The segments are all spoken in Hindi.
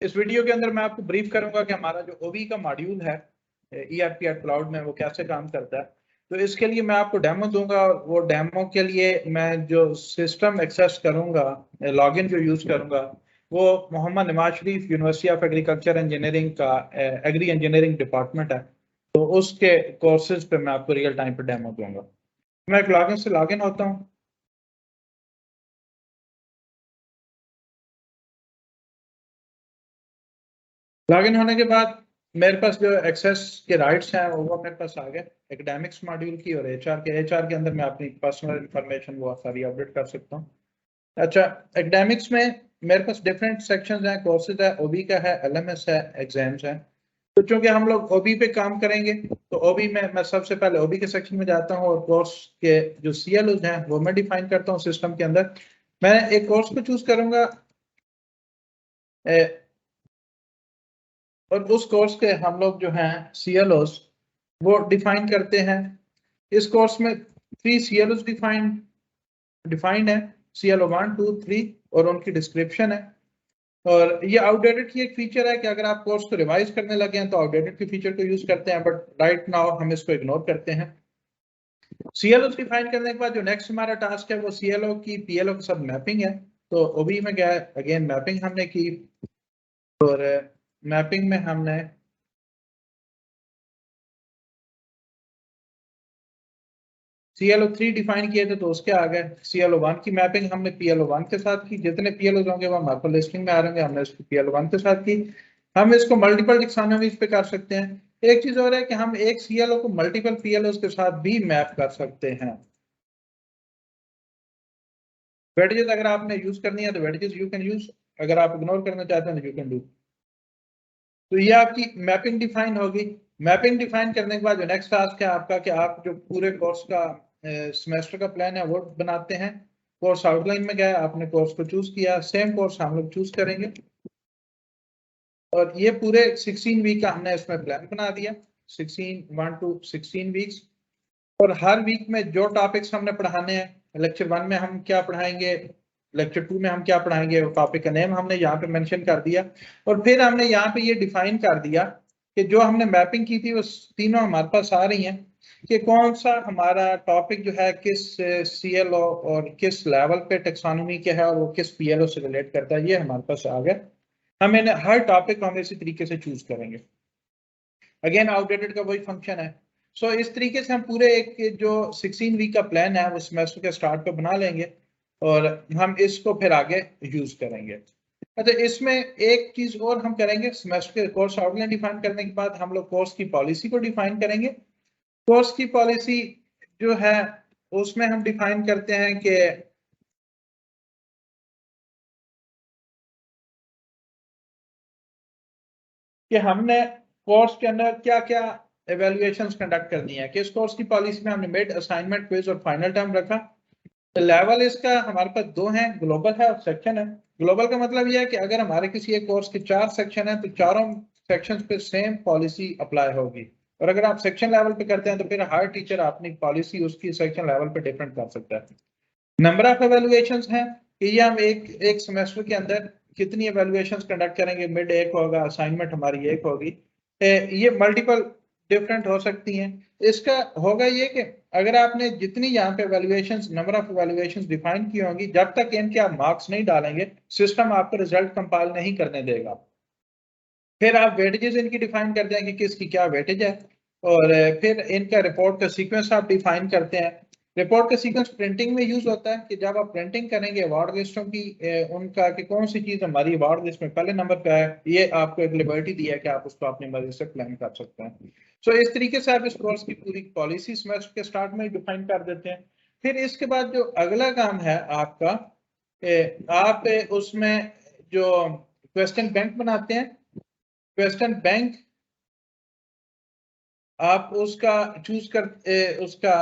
इस वीडियो के अंदर मैं आपको ब्रीफ करूंगा कि हमारा जो ओबी का मॉड्यूल है ERP एट क्लाउड में वो कैसे काम करता है। तो इसके लिए मैं आपको डेमो दूंगा और वो डेमो के लिए मैं जो सिस्टम एक्सेस करूंगा, लॉगिन जो यूज करूंगा वो Mohammad Nawaz Sharif university of agriculture engineering का एग्री इंजीनियरिंग डिपार्टमेंट है, तो उसके कोर्सेज पे मैं आपको रियल टाइम पे डेमो दूंगा। मैं लॉगिन से लॉगिन होता हूँ। लॉगिन होने के बाद मेरे पास जो एक्सेस के राइट्स हैं वो मेरे पास आ गए एकेडमिक्स मॉड्यूल की और एचआर के अंदर मैं अपनी पर्सनल इंफॉर्मेशन वो सारी अपडेट कर सकता हूँ। अच्छा, एकेडमिक्स में मेरे पास डिफरेंट सेक्शंस हैं, कोर्सेज है, ओबी का है, एलएमएस है, एग्जाम्स हैं। तो चूंकि हम लोग ओबी पे काम करेंगे तो ओबी में मैं सबसे पहले ओबी के सेक्शन में जाता हूँ और कोर्स के जो सीएलओज हैं वो मैं डिफाइन करता हूँ सिस्टम के अंदर। मैं एक कोर्स को चूज करूंगा और उस कोर्स के हम लोग जो हैं सीएलओस वो डिफाइन करते हैं। इस कोर्स में 3 सीएलओस डिफाइंड है, सीएलओ 1 2 3 और उनकी डिस्क्रिप्शन है। और ये आउटडेटेड की एक फीचर है कि अगर आप कोर्स को रिवाइज करने लगे हैं तो आउटडेटेड की फीचर को यूज करते हैं, बट राइट नाउ हम इसको इग्नोर करते हैं। सीएलओ डिफाइन करने के बाद जो नेक्स्ट हमारा टास्क है वो सीएलओ की पीएलओ के साथ मैपिंग है। तो ओबी में गया, अगेन मैपिंग हमने की और मैपिंग में हमने CLO3 डिफाइन किए थे तो उसके आ गए। CLO1 की मैपिंग हमने PLO1 के साथ की, जितने PLO होंगे वो हमारे पास लिस्टिंग में आ रहे हैं, हमने इसको PLO1 के साथ की। हम इसको मल्टीपल टेक्सोनोमीज पे कर सकते हैं। एक चीज और है कि हम एक CLO को मल्टीपल PLOs के साथ भी मैप कर सकते हैं। वेडजेस अगर आपने यूज करनी है तो वेडजेस यू कैन यूज, अगर आप इग्नोर करना चाहते हैं तो यू कैन डू। तो ये आपकी मैपिंग डिफाइन होगी। मैपिंग डिफाइन करने के बाद जो नेक्स्ट टास्क है आपका कि आप जो पूरे कोर्स का सेमेस्टर का प्लान है वो बनाते हैं। कोर्स आउटलाइन में गया, आपने कोर्स को चूज किया, सेम कोर्स हम लोग चूज करेंगे और ये पूरे 16 वीक का हमने इसमें प्लान बना दिया। 1 to 16 वीक्स और हर वीक में जो टॉपिक्स हमने पढ़ाने हैं, लेक्चर 1 में हम क्या पढ़ाएंगे, लेक्चर 2 में हम क्या पढ़ाएंगे, वो टॉपिक का नेम हमने यहाँ पे मेंशन कर दिया। और फिर हमने यहाँ पे ये डिफाइन कर दिया कि जो हमने मैपिंग की थी वो तीनों हमारे पास आ रही हैं कि कौन सा हमारा टॉपिक जो है किस सीएलओ और किस लेवल पे टेक्सोनोमी के है और वो किस पीएलओ से रिलेट करता है, ये हमारे पास आ गया। हम हर टॉपिक को हम इसी तरीके से चूज करेंगे। अगेन आउटडेटेड का वही फंक्शन है। सो इस तरीके से हम पूरे एक जो 16 वीक का प्लान है वो सेमेस्टर के स्टार्ट पे बना लेंगे और हम इसको फिर आगे यूज करेंगे। अच्छा, इसमें एक चीज और हम करेंगे, सेमेस्टर के कोर्स आउटलाइन डिफाइन करने के बाद हम लोग कोर्स की पॉलिसी को डिफाइन करेंगे। कोर्स की पॉलिसी जो है उसमें हम डिफाइन करते हैं कि हमने कोर्स के अंदर क्या क्या एवेल्युएशंस कंडक्ट करनी है। कि इस कोर्स की पॉलिसी में हमने मिड, असाइनमेंट, क्विज और फाइनल टर्म रखा। लेवल इसका हमारे पास 2 हैं, ग्लोबल है और सेक्शन है। ग्लोबल का मतलब यह है कि अगर हमारे किसी एक कोर्स के 4 सेक्शन है तो चारों सेक्शंस पे सेम पॉलिसी अप्लाई होगी। और अगर आप सेक्शन लेवल पे करते हैं तो फिर हर टीचर अपनी पॉलिसी उसकी सेक्शन लेवल पे डिफरेंट कर सकता है। नंबर ऑफ एवेल्युएशंस हैं कि ये हम एक एक सेमेस्टर के अंदर कितनी एवेल्युएशंस कंडक्ट करेंगे। मिड एक होगा, असाइनमेंट हमारी एक होगी। ये मल्टीपल डिफरेंट हो सकती हैं। इसका होगा ये कि अगर आपने जितनी यहाँ पे एवेल्युएशंस, नंबर ऑफ एवेल्युएशंस डिफाइन की होंगी, जब तक इनके आप मार्क्स नहीं डालेंगे सिस्टम आपको रिजल्ट कंपाइल नहीं करने देगा। फिर आप वेटेजेस इनकी डिफाइन करते हैं कि किसकी क्या वेटेज है और फिर इनका रिपोर्ट का सीक्वेंस आप डिफाइन करते हैं। रिपोर्ट का सीक्वेंस प्रिंटिंग में यूज होता है कि जब आप प्रिंटिंग करेंगे अवार्ड लिस्टों की, उनका कि कौन सी चीज हमारी अवार्ड लिस्ट में पहले नंबर पे है, ये आपको एक लिबर्टी दी है कि आप उसको अपनी मर्जी से प्लान कर सकते हैं। सो इस तरीके से आप इस कोर्स की पूरी पॉलिसी सेमेस्टर के स्टार्ट में डिफाइन कर देते हैं। फिर इसके बाद जो अगला काम है आपका, आप उसमें जो क्वेश्चन बैंक बनाते हैं, क्वेश्चन बैंक आप उसका चूज कर उसका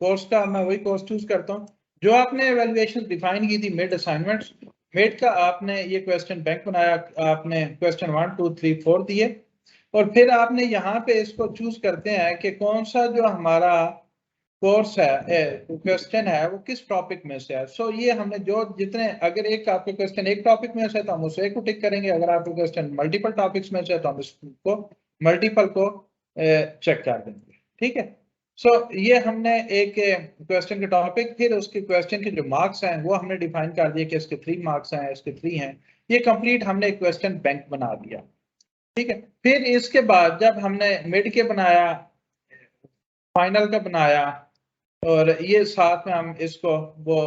कोर्स का मैं वही कोर्स चूज करता हूँ जो आपने एवेल्युएशन डिफाइन की थी मिड असाइनमेंट्स। मिड का आपने ये क्वेश्चन बैंक बनाया, आपने क्वेश्चन 1 2 3 4 दिए और फिर आपने यहाँ पे इसको चूज करते हैं कि कौन सा जो हमारा कोर्स है, क्वेश्चन है, वो किस टॉपिक में से है। सो ये हमने जो जितने, अगर एक आपके क्वेश्चन एक टॉपिक में से है तो हम उसे एक को टिक करेंगे, अगर आपके क्वेश्चन मल्टीपल टॉपिक्स में से है तो हम इसको मल्टीपल को चेक कर देंगे। ठीक है। सो ये हमने एक क्वेश्चन के टॉपिक, फिर उसके क्वेश्चन के जो मार्क्स हैं वो हमने डिफाइन कर दिए कि इसके 3 मार्क्स हैं, इसके 3 हैं। ये कंप्लीट हमने एक क्वेश्चन बैंक बना दिया। ठीक है। फिर इसके बाद जब हमने मिड के बनाया, फाइनल का बनाया, और ये साथ में हम इसको वो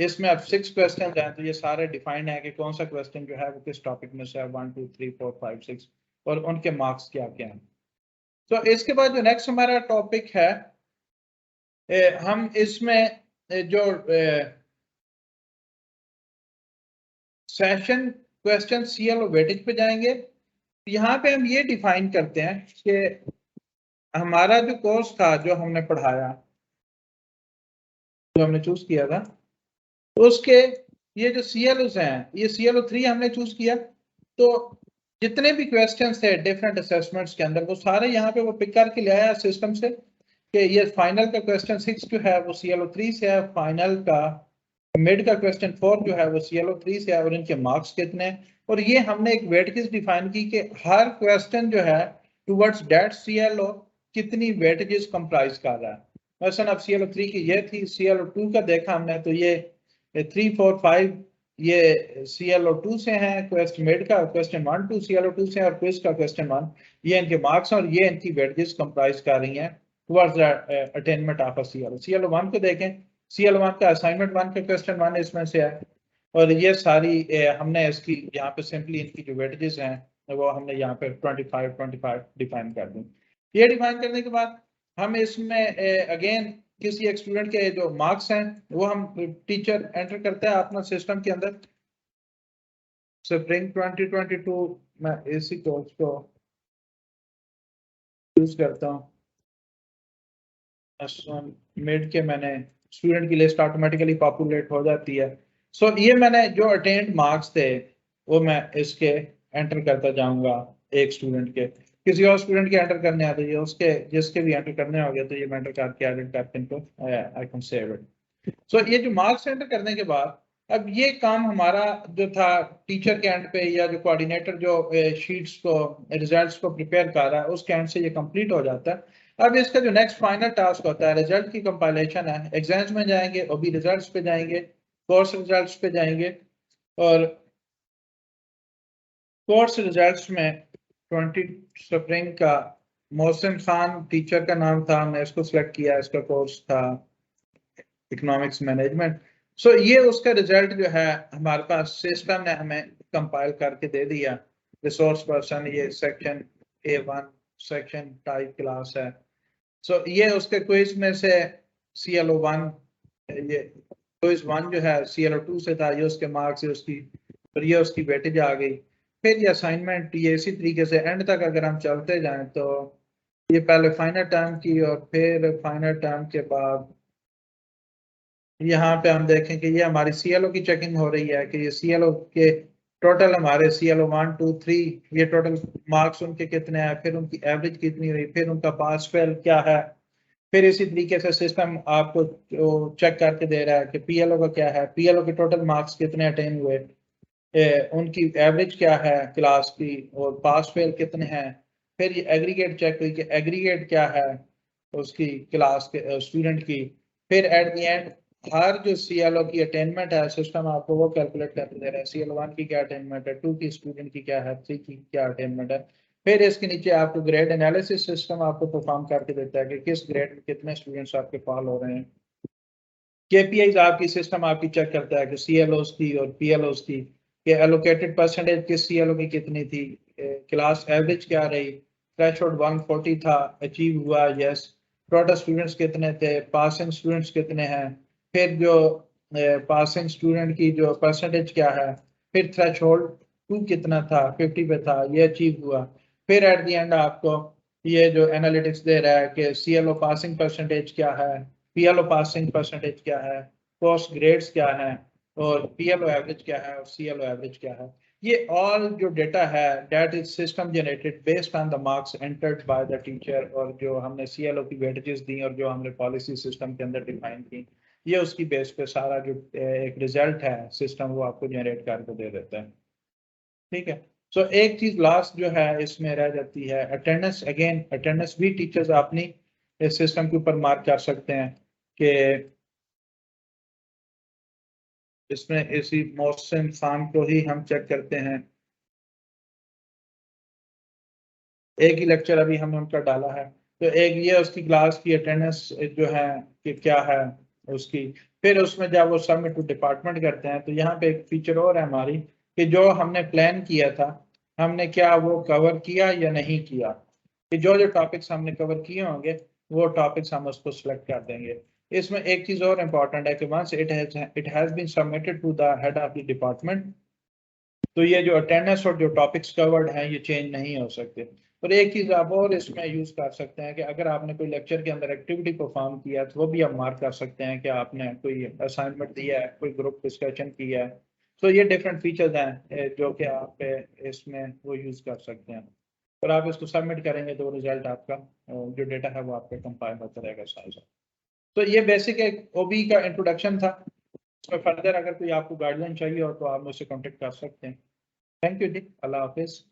इसमें अब 6 क्वेश्चन हैं, तो ये सारे डिफाइंड है कि कौन सा क्वेश्चन जो है वो किस टॉपिक में से है, 1 2 3 4 5 6, और उनके मार्क्स क्या क्या हैं। तो इसके बाद जो नेक्स्ट हमारा टॉपिक है, हम इसमें जो सेशन क्वेश्चन सीएल और वेटेज पे जाएंगे। यहाँ पे हम ये डिफाइन करते हैं कि हमारा जो कोर्स था, जो हमने पढ़ाया, जो हमने चूज किया था, उसके ये जो CLOs हैं, ये CLO3 हमने चूज किया। तो जितने भी क्वेश्चंस थे डिफरेंट असेसमेंट्स के अंदर, वो सारे यहाँ पे वो पिक करके ले आया सिस्टम से कि ये फाइनल का क्वेश्चन 6 जो है वो CLO3 से है, फाइनल का मिड का क्वेश्चन 4 जो है वो CLO3 से है, और इनके मार्क्स कितने हैं। और ये हमने एक वेटेज डिफाइन की कि हर क्वेश्चन जो है टुवर्ड्स दैट CLO कितनी वेटेजेस कंप्राइज कर रहा है। मसलन अब CLO3 की ये थी, CLO2 का देखा हमने तो ये 3 4 5 ये CLO2 से हैं, क्वेश्चन मिड का क्वेश्चन 1 2 CLO2 से, और क्विज का क्वेश्चन 1, ये इनके मार्क्स और ये इनकी वेटेजेस कंप्राइज कर रही हैं towards the attainment of a CLO। CLO1 को देखें, CL1 का असाइनमेंट 1 का क्वेश्चन 1 इसमें से है, और ये सारी हमने इसकी यहाँ पे सिंपली इनकी जो वेटेजेस हैं वो हमने यहाँ पे 25 डिफाइन कर दी। ये डिफाइन करने के बाद हम इसमें अगेन किसी एक स्टूडेंट के जो मार्क्स हैं वो हम टीचर एंटर करता है अपना सिस्टम के अंदर। स्प्रिंग 2022 मैं इसी कोर्स को यूज करता हूँ। मिड के मैंने स्टूडेंट की लिस्ट ऑटोमेटिकली पॉपुलेट हो जाती है। सो ये मैंने जो अटेंड मार्क्स थे वो मैं इसके एंटर करता जाऊंगा एक स्टूडेंट के। किसी और स्टूडेंट के एंटर करने आते हैं उसके जिसके भी एंटर करने हो गए तो ये मैं एंटर करके एडिट करके इनको आई कैन सेव इट। सो ये जो मार्क्स एंटर करने के बाद अब ये काम हमारा जो था टीचर के एंड पे, या जो कोऑर्डिनेटर जो शीट्स को रिजल्ट्स को प्रिपेयर कर रहा है उसके एंड से ये कंप्लीट हो जाता है। अब इसका जो नेक्स्ट फाइनल टास्क होता है रिजल्ट की कंपाइलेशन है। एग्जाम्स में जाएंगे, ओबी रिजल्ट्स पे जाएंगे, कोर्स रिजल्ट्स पे जाएंगे, और कोर्स रिजल्ट्स में 20 स्प्रिंग का मोहसिन खान टीचर का नाम था, हमने इसको सिलेक्ट किया, इसका कोर्स था इकोनॉमिक्स मैनेजमेंट। सो ये उसका रिजल्ट जो है हमारे पास सिस्टम ने हमें कंपाइल करके दे दिया। रिसोर्स पर्सन ये section A1 section type class है। सो ये उसके क्विज में से CLO1, ये क्विज 1 जो है CLO2 से था, ये उसके मार्क्स है उसकी, और ये उसकी वेटेज आ गई। फिर ये असाइनमेंट, ये इसी तरीके से एंड तक अगर हम चलते जाएं तो ये पहले फाइनल टर्म की, और फिर फाइनल टर्म के बाद यहाँ पे हम देखें कि ये हमारी CLO की चेकिंग हो रही है कि ये CLO के टोटल हमारे CLO 1 2 3 ये टोटल मार्क्स उनके कितने हैं, फिर उनकी एवरेज कितनी हुई, फिर उनका पास फेल क्या है। फिर इसी तरीके से सिस्टम आपको चेक करके दे रहा है कि PLO का क्या है, PLO के टोटल मार्क्स कितने अटेन हुए, उनकी एवरेज क्या है क्लास की, और पास फेल कितने हैं। फिर ये एग्रीगेट चेक हुई कि एग्रीगेट क्या है उसकी क्लास के स्टूडेंट की। फिर एट द एंड हर जो CLO की अटेनमेंट है सिस्टम आपको वो कैलकुलेट करके दे रहा है, CLO1 की क्या अटेनमेंट है, 2 की स्टूडेंट की क्या है, 3 की क्या अटेनमेंट है। फिर इसके नीचे आपको ग्रेड एनालिसिस सिस्टम आपको परफॉर्म करके देता है कि किस ग्रेड में कितने स्टूडेंट्स आपके फॉल हो रहे हैं। KPIs आपकी सिस्टम आपकी चेक करता है कि CLOs की और PLOs की कि एलोकेटेड परसेंटेज किस CLO की कितनी थी, क्लास एवरेज क्या रही, थ्रेशोल्ड 140 था, अचीव हुआ यस, टोटल स्टूडेंट्स कितने थे, पासिंग स्टूडेंट्स कितने हैं, फिर जो पासिंग स्टूडेंट की जो परसेंटेज क्या है, फिर थ्रेशोल्ड 2 कितना था, 50 पे था, ये अचीव हुआ। फिर एट द एंड आपको ये जो एनालिटिक्स दे रहा है कि CLO पासिंग परसेंटेज क्या है, PLO पासिंग परसेंटेज क्या है, कोर्स ग्रेड्स क्या है, और PLO एवरेज क्या है, और CLO एवरेज क्या है। ये ऑल जो डेटा है that is system generated based on the marks entered by the teacher, और जो हमने CLO की वेटेजेस दी और जो हमने पॉलिसी सिस्टम के अंदर डिफाइन की, ये उसकी बेस पे सारा जो एक रिजल्ट है सिस्टम वो आपको जनरेट करके दे देता है। ठीक है, सो एक चीज लास्ट जो है इसमें रह जाती है अटेंडेंस। अगेन अटेंडेंस भी टीचर्स अपनी इस सिस्टम के ऊपर मार्क कर सकते हैं कि इसमें इसी मौसम खान को ही हम चेक करते हैं। एक ही लेक्चर अभी हमने उनका डाला है, तो एक ये उसकी क्लास की अटेंडेंस जो है कि क्या है उसकी। फिर उसमें जब वो सबमिट टू डिपार्टमेंट करते हैं तो यहाँ पे एक फीचर और है हमारी कि जो हमने प्लान किया था हमने क्या वो कवर किया या नहीं किया, कि जो जो टॉपिक्स हमने कवर किए होंगे वो टॉपिक्स हम उसको सिलेक्ट कर देंगे। इसमें एक चीज और इम्पोर्टेंट है कि once it has been submitted to the head of the department, तो ये जो अटेंडेंस और जो टॉपिक्स कवर्ड हैं ये चेंज नहीं हो सकते। और एक चीज आप और इसमें यूज कर सकते हैं कि अगर आपने कोई लेक्चर के अंदर एक्टिविटी परफॉर्म किया तो वो भी आप मार्क कर सकते हैं कि आपने कोई असाइनमेंट दिया है, कोई ग्रुप डिस्कशन किया है। तो ये डिफरेंट फीचर्स हैं जो कि आप इसमें वो यूज कर सकते हैं। और आप इसको सबमिट करेंगे तो रिजल्ट आपका जो डेटा है वो आपका कंपाइल होता रहेगा साइज। तो ये बेसिक एक OB का इंट्रोडक्शन था। इसमें फर्दर अगर कोई आपको गाइडलाइन चाहिए हो तो आप मुझसे कॉन्टेक्ट कर सकते हैं। थैंक यू जी, अल्लाह हाफिज।